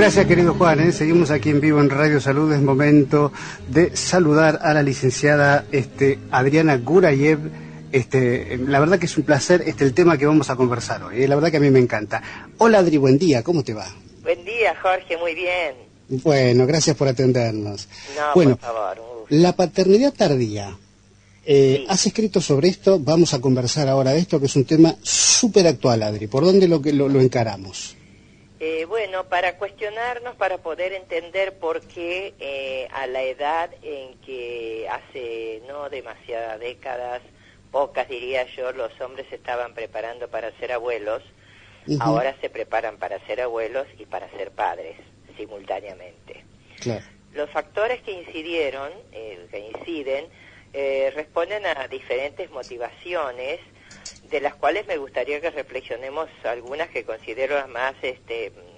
Gracias, querido Juan, ¿eh? Seguimos aquí en vivo en Radio Salud. Es momento de saludar a la licenciada Adriana Gurayev. La verdad que es un placer el tema que vamos a conversar hoy, ¿eh? La verdad que a mí me encanta. Hola, Adri, buen día, ¿cómo te va? Buen día, Jorge, muy bien. Bueno, gracias por atendernos. No, bueno, por favor. La paternidad tardía. Sí. Has escrito sobre esto, vamos a conversar ahora de esto, que es un tema súper actual, Adri. ¿Por dónde lo encaramos? Bueno, para cuestionarnos, para poder entender por qué a la edad en que hace no demasiadas décadas, pocas diría yo, los hombres se estaban preparando para ser abuelos, ahora se preparan para ser abuelos y para ser padres simultáneamente. Claro. Los factores que inciden, responden a diferentes motivaciones, de las cuales me gustaría que reflexionemos algunas que considero las más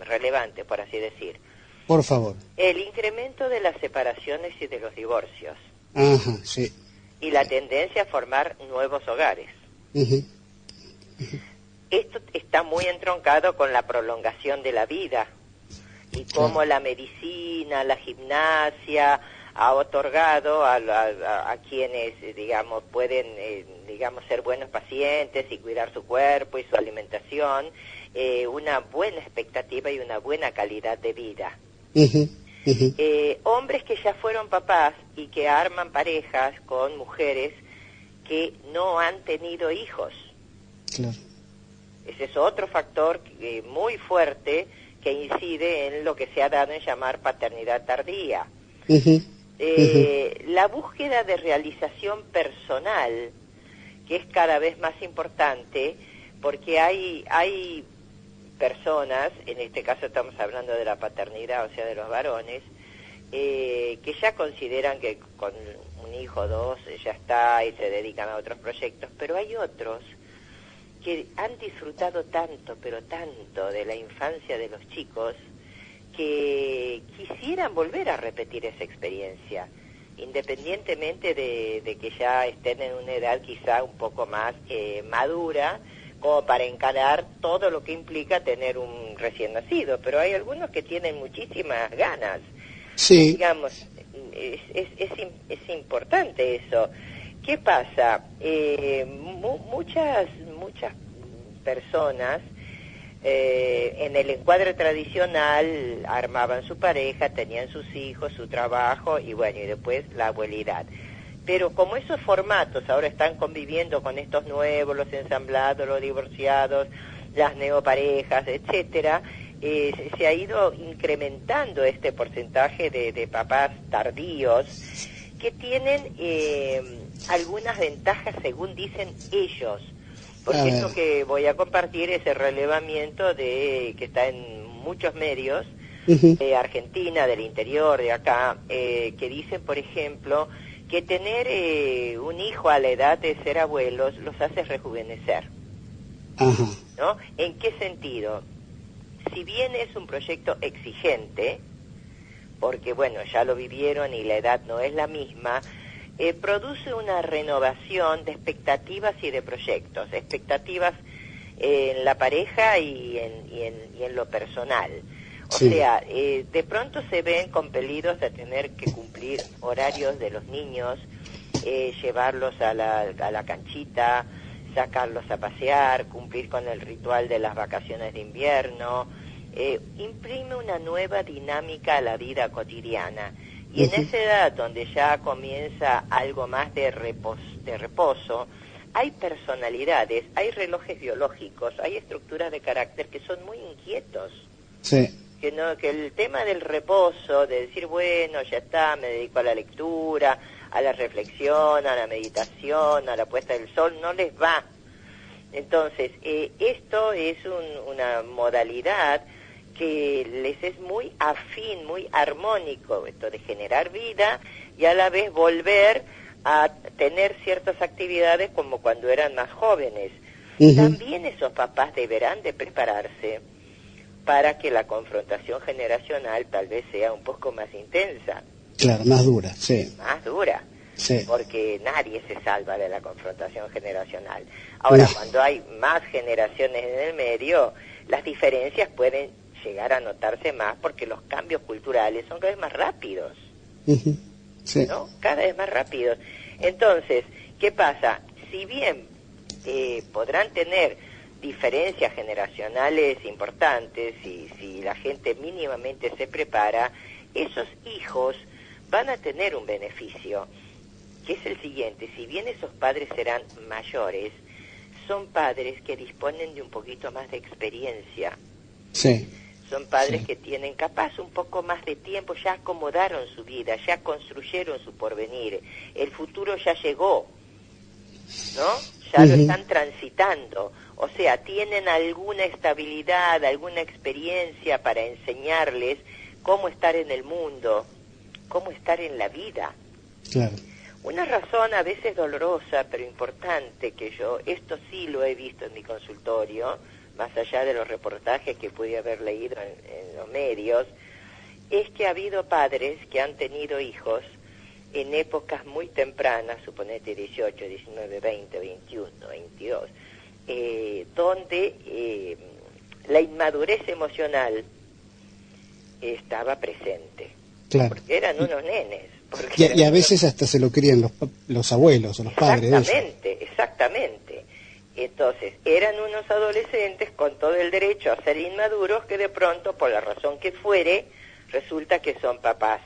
relevantes, por así decir. Por favor. El incremento de las separaciones y de los divorcios. Ajá, sí. Y la tendencia a formar nuevos hogares. Esto está muy entroncado con la prolongación de la vida y cómo la medicina, la gimnasia ha otorgado a quienes, digamos, pueden, ser buenos pacientes y cuidar su cuerpo y su alimentación, una buena expectativa y una buena calidad de vida. Hombres que ya fueron papás y que arman parejas con mujeres que no han tenido hijos. Claro. Ese es otro factor muy fuerte que incide en lo que se ha dado en llamar paternidad tardía. La búsqueda de realización personal, que es cada vez más importante, porque hay personas, en este caso estamos hablando de la paternidad, o sea, de los varones, que ya consideran que con un hijo o dos ya está y se dedican a otros proyectos, pero hay otros que han disfrutado tanto, pero tanto de la infancia de los chicos, que quisieran volver a repetir esa experiencia, independientemente de que ya estén en una edad quizá un poco más madura, como para encarar todo lo que implica tener un recién nacido, pero hay algunos que tienen muchísimas ganas. Sí. Digamos, es importante eso. ¿Qué pasa? Muchas personas en el encuadre tradicional armaban su pareja, tenían sus hijos, su trabajo y bueno, y después la abuelidad. Pero como esos formatos ahora están conviviendo con estos nuevos, los ensamblados, los divorciados, las neoparejas, etcétera, se ha ido incrementando este porcentaje de papás tardíos que tienen algunas ventajas según dicen ellos. Porque esto que voy a compartir es el relevamiento que está en muchos medios de Argentina, del interior, de acá, que dicen, por ejemplo, que tener un hijo a la edad de ser abuelos los hace rejuvenecer. ¿No? ¿En qué sentido? Si bien es un proyecto exigente, porque bueno, ya lo vivieron y la edad no es la misma, produce una renovación de expectativas y de proyectos, expectativas en la pareja y en lo personal. O sea, de pronto se ven compelidos a tener que cumplir horarios de los niños, llevarlos a la canchita, sacarlos a pasear, cumplir con el ritual de las vacaciones de invierno, imprime una nueva dinámica a la vida cotidiana. Y en esa edad donde ya comienza algo más de reposo, hay personalidades, hay relojes biológicos, hay estructuras de carácter que son muy inquietos. Sí. Que el tema del reposo, de decir, bueno, ya está, me dedico a la lectura, a la reflexión, a la meditación, a la puesta del sol, no les va. Entonces, esto es una modalidad que les es muy afín, muy armónico, esto de generar vida y a la vez volver a tener ciertas actividades como cuando eran más jóvenes. También esos papás deberán de prepararse para que la confrontación generacional tal vez sea un poco más intensa. Claro, más dura, sí. Más dura. Sí. Porque nadie se salva de la confrontación generacional. Ahora, cuando hay más generaciones en el medio, las diferencias pueden llegar a notarse más porque los cambios culturales son cada vez más rápidos, sí. ¿no? Cada vez más rápidos. Entonces, ¿qué pasa? Si bien podrán tener diferencias generacionales importantes, y si la gente mínimamente se prepara, esos hijos van a tener un beneficio, que es el siguiente: si bien esos padres serán mayores, son padres que disponen de un poquito más de experiencia. Sí. Son padres que tienen capaz un poco más de tiempo, ya acomodaron su vida, ya construyeron su porvenir, el futuro ya llegó, ¿no? Ya lo están transitando, o sea, tienen alguna estabilidad, alguna experiencia para enseñarles cómo estar en el mundo, cómo estar en la vida. Claro. Una razón a veces dolorosa, pero importante, que yo, esto sí lo he visto en mi consultorio, más allá de los reportajes que pude haber leído en los medios, es que ha habido padres que han tenido hijos en épocas muy tempranas, suponete 18, 19, 20, 21, 22, donde la inmadurez emocional estaba presente. Claro. Porque eran unos nenes. Y a veces hasta se lo crían los abuelos o los padres de ellos. Exactamente. Entonces, eran unos adolescentes con todo el derecho a ser inmaduros que de pronto, por la razón que fuere, resulta que son papás.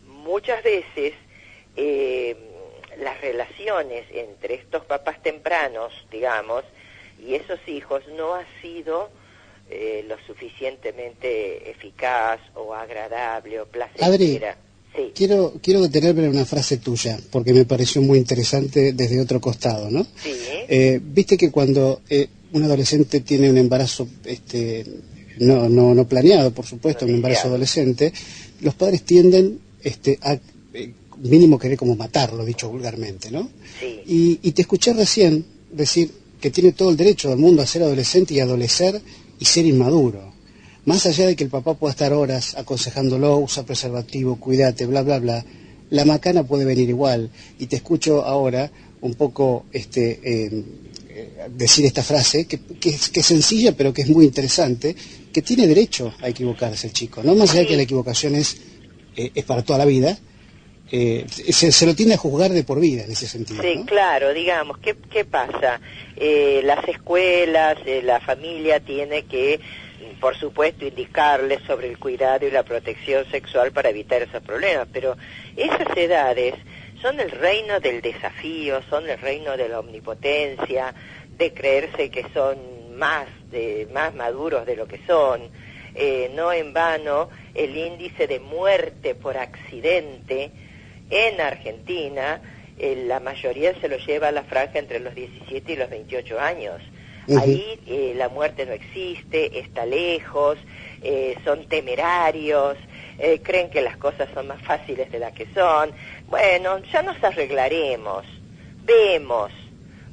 Muchas veces las relaciones entre estos papás tempranos, digamos, y esos hijos no ha sido lo suficientemente eficaz o agradable o placentera. Adri, sí. quiero detenerme en una frase tuya, porque me pareció muy interesante desde otro costado, ¿no? Sí. Viste que cuando un adolescente tiene un embarazo no planeado, por supuesto, un embarazo adolescente, los padres tienden a mínimo querer como matarlo, dicho vulgarmente, ¿no? Sí. Y te escuché recién decir que tiene todo el derecho del mundo a ser adolescente y adolecer y ser inmaduro. Más allá de que el papá pueda estar horas aconsejándolo, usa preservativo, cuídate, bla, bla, bla, la macana puede venir igual. Y te escucho ahora un poco decir esta frase, que es sencilla pero que es muy interesante, que tiene derecho a equivocarse el chico, ¿no? Más allá de que la equivocación es para toda la vida, se lo tiende a juzgar de por vida en ese sentido. Sí, ¿no? claro, digamos, ¿qué pasa? Las escuelas, la familia tiene que, por supuesto, indicarles sobre el cuidado y la protección sexual para evitar esos problemas, pero esas edades son el reino del desafío, son el reino de la omnipotencia, de creerse que son más maduros de lo que son. No en vano el índice de muerte por accidente en Argentina, la mayoría se lo lleva a la franja entre los 17 y los 28 años. Ahí la muerte no existe, está lejos, son temerarios, creen que las cosas son más fáciles de las que son. Bueno, ya nos arreglaremos, vemos,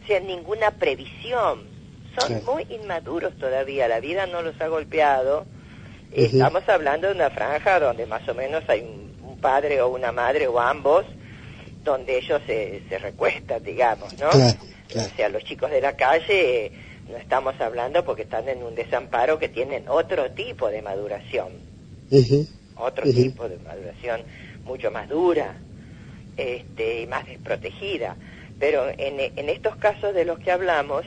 o sea, ninguna previsión. Son muy inmaduros todavía, la vida no los ha golpeado. Estamos hablando de una franja donde más o menos hay un padre o una madre o ambos, donde ellos se recuestan, digamos, ¿no? Claro. O sea, los chicos de la calle no estamos hablando porque están en un desamparo, que tienen otro tipo de maduración, otro tipo de maduración mucho más dura y más desprotegida. Pero en estos casos de los que hablamos,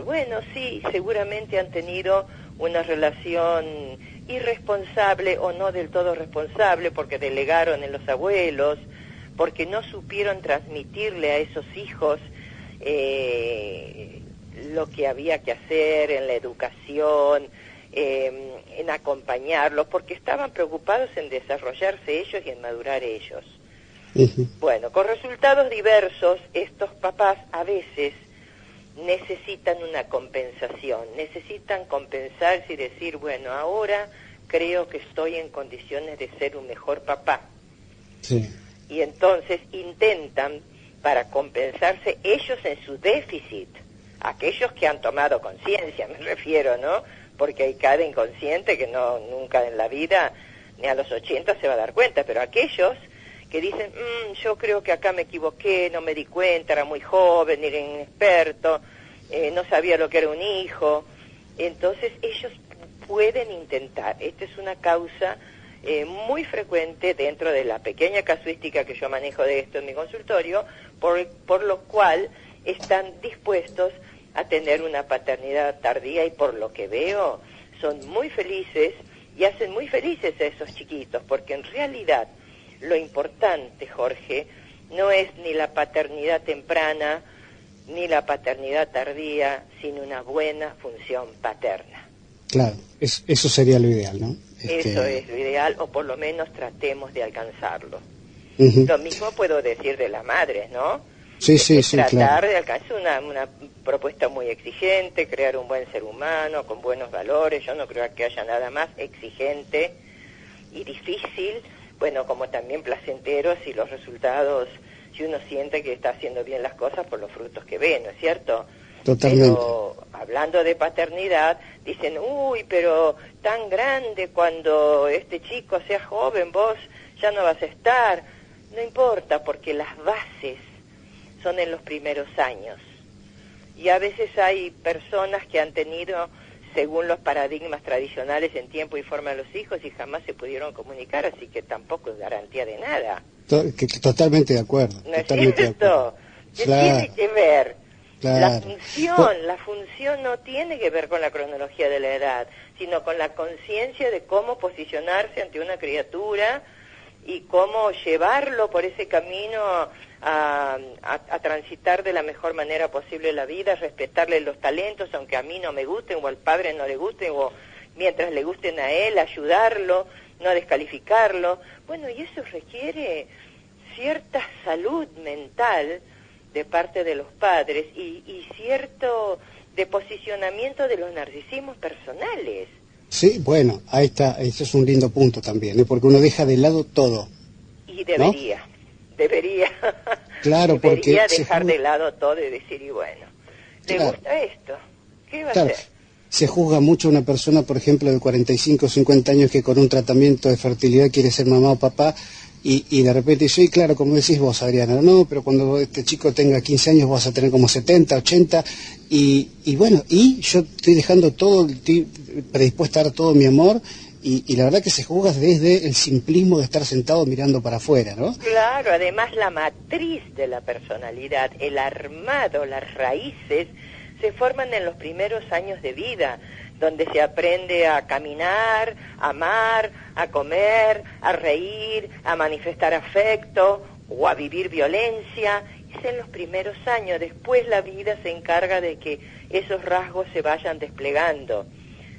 bueno, sí, seguramente han tenido una relación irresponsable o no del todo responsable, porque delegaron en los abuelos, porque no supieron transmitirle a esos hijos lo que había que hacer en la educación, en acompañarlos, porque estaban preocupados en desarrollarse ellos y en madurar ellos. Bueno, con resultados diversos, estos papás a veces necesitan una compensación, necesitan compensarse y decir, bueno, ahora creo que estoy en condiciones de ser un mejor papá. Sí. Y entonces intentan, para compensarse ellos en su déficit, aquellos que han tomado conciencia, me refiero, ¿no? Porque hay cada inconsciente que nunca en la vida, ni a los 80 se va a dar cuenta, pero aquellos que dicen, yo creo que acá me equivoqué, no me di cuenta, era muy joven, era inexperto, no sabía lo que era un hijo. Entonces ellos pueden intentar. Esta es una causa muy frecuente dentro de la pequeña casuística que yo manejo de esto en mi consultorio, por lo cual están dispuestos a tener una paternidad tardía, y por lo que veo son muy felices y hacen muy felices a esos chiquitos, porque en realidad lo importante, Jorge, no es ni la paternidad temprana ni la paternidad tardía, sino una buena función paterna. Claro, eso sería lo ideal, ¿no? Eso es lo ideal, o por lo menos tratemos de alcanzarlo. Uh-huh. Lo mismo puedo decir de las madres, ¿no? Sí, tratar claro. de alcanzar una propuesta muy exigente, crear un buen ser humano con buenos valores. Yo no creo que haya nada más exigente y difícil, bueno, como también placentero, si los resultados, si uno siente que está haciendo bien las cosas por los frutos que ve, ¿no es cierto? Totalmente. Pero hablando de paternidad, dicen, uy, pero tan grande, cuando este chico sea joven, vos ya no vas a estar. No importa, porque las bases son en los primeros años. Y a veces hay personas que han tenido, según los paradigmas tradicionales, en tiempo y forma de los hijos y jamás se pudieron comunicar, así que tampoco es garantía de nada. Totalmente de acuerdo. ¿No es totalmente cierto? ¿Qué tiene que ver? Claro. La función no tiene que ver con la cronología de la edad, sino con la conciencia de cómo posicionarse ante una criatura y cómo llevarlo por ese camino a transitar de la mejor manera posible la vida, respetarle los talentos, aunque a mí no me gusten, o al padre no le gusten, o mientras le gusten a él, ayudarlo, no descalificarlo. Bueno, y eso requiere cierta salud mental de parte de los padres y cierto de posicionamiento de los narcisismos personales. Sí, bueno, ahí está, ese es un lindo punto también, porque uno deja de lado todo. Y debería. Claro, debería porque dejar de lado todo y decir, y bueno, ¿le gusta esto? ¿Qué va a hacer? Se juzga mucho a una persona, por ejemplo, de 45 o 50 años que con un tratamiento de fertilidad quiere ser mamá o papá, y de repente dice, sí, claro, como decís vos, Adriana, no, pero cuando este chico tenga 15 años vas a tener como 70, 80, y bueno, y yo estoy dejando todo, estoy predispuesta a dar todo mi amor, y la verdad que se juzga desde el simplismo de estar sentado mirando para afuera, ¿no? Claro, además la matriz de la personalidad, el armado, las raíces, se forman en los primeros años de vida, donde se aprende a caminar, a amar, a comer, a reír, a manifestar afecto o a vivir violencia. Es en los primeros años. Después la vida se encarga de que esos rasgos se vayan desplegando.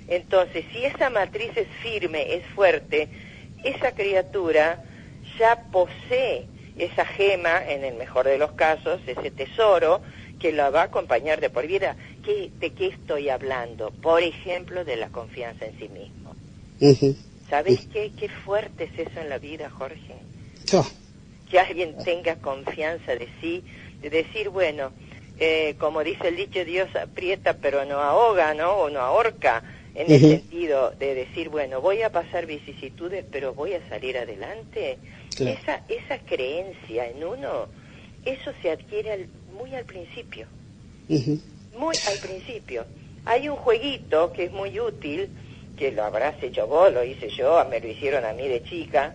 Entonces, si esa matriz es firme, es fuerte, esa criatura ya posee esa gema, en el mejor de los casos, ese tesoro que la va a acompañar de por vida. ¿De qué estoy hablando? Por ejemplo, de la confianza en sí mismo. Uh-huh. ¿Sabés qué fuerte es eso en la vida, Jorge? Oh. Que alguien tenga confianza de sí, de decir, bueno, como dice el dicho, Dios aprieta pero no ahoga, ¿no? O no ahorca, en el sentido de decir, bueno, voy a pasar vicisitudes, pero voy a salir adelante. Claro. Esa creencia en uno, eso se adquiere muy al principio. Muy al principio. Hay un jueguito que es muy útil, que lo habrás hecho vos, lo hice yo, me lo hicieron a mí de chica,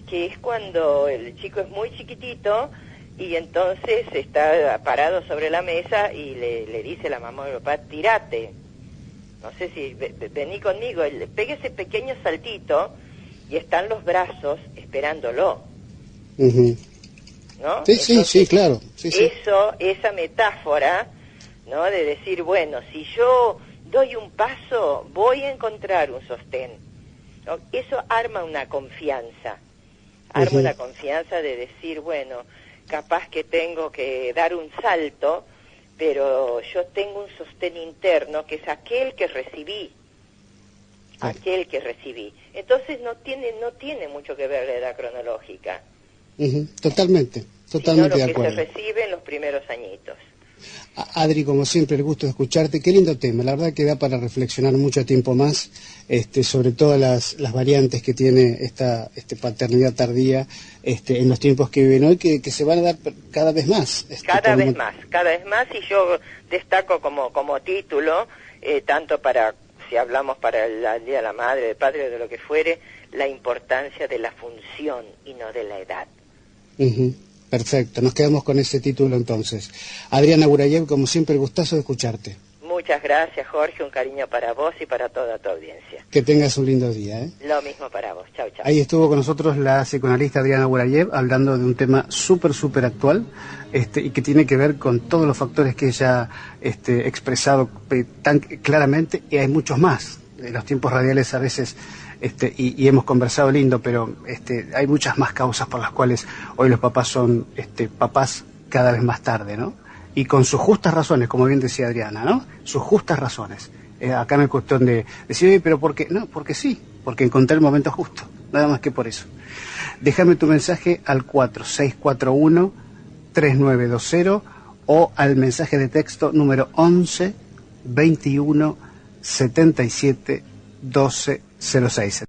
que es cuando el chico es muy chiquitito y entonces está parado sobre la mesa y le dice la mamá o el papá, tirate. No sé si, vení conmigo, pega ese pequeño saltito y están los brazos esperándolo. ¿No? Sí, entonces, sí, claro. Sí, esa metáfora, ¿no? De decir, bueno, si yo doy un paso, voy a encontrar un sostén, ¿no? Eso arma una confianza. Una confianza de decir, bueno, capaz que tengo que dar un salto, pero yo tengo un sostén interno que es aquel que recibí. Entonces no tiene mucho que ver la edad cronológica. Totalmente sino lo de acuerdo. Que se recibe en los primeros añitos. Adri, como siempre, el gusto de escucharte. Qué lindo tema, la verdad que da para reflexionar mucho tiempo más, sobre todas las variantes que tiene esta paternidad tardía en los tiempos que viven hoy, que se van a dar cada vez más. Cada vez más, y yo destaco como título, tanto para si hablamos para el Día de la Madre, del Padre o de lo que fuere, la importancia de la función y no de la edad. Perfecto, nos quedamos con ese título entonces. Adriana Gurayev, como siempre, gustazo de escucharte. Muchas gracias, Jorge, un cariño para vos y para toda tu audiencia. Que tengas un lindo día, ¿eh? Lo mismo para vos, chau, chau. Ahí estuvo con nosotros la psicoanalista Adriana Gurayev hablando de un tema súper actual, y que tiene que ver con todos los factores que ella ha expresado tan claramente, y hay muchos más. En los tiempos radiales a veces, y hemos conversado lindo, pero hay muchas más causas por las cuales hoy los papás son papás cada vez más tarde, ¿no? Y con sus justas razones, como bien decía Adriana, ¿no? Sus justas razones. Acá no es cuestión de decir, oye, pero ¿por qué? No, porque sí, porque encontré el momento justo, nada más que por eso. Déjame tu mensaje al 4641-3920 o al mensaje de texto número 11 21 77 12 06.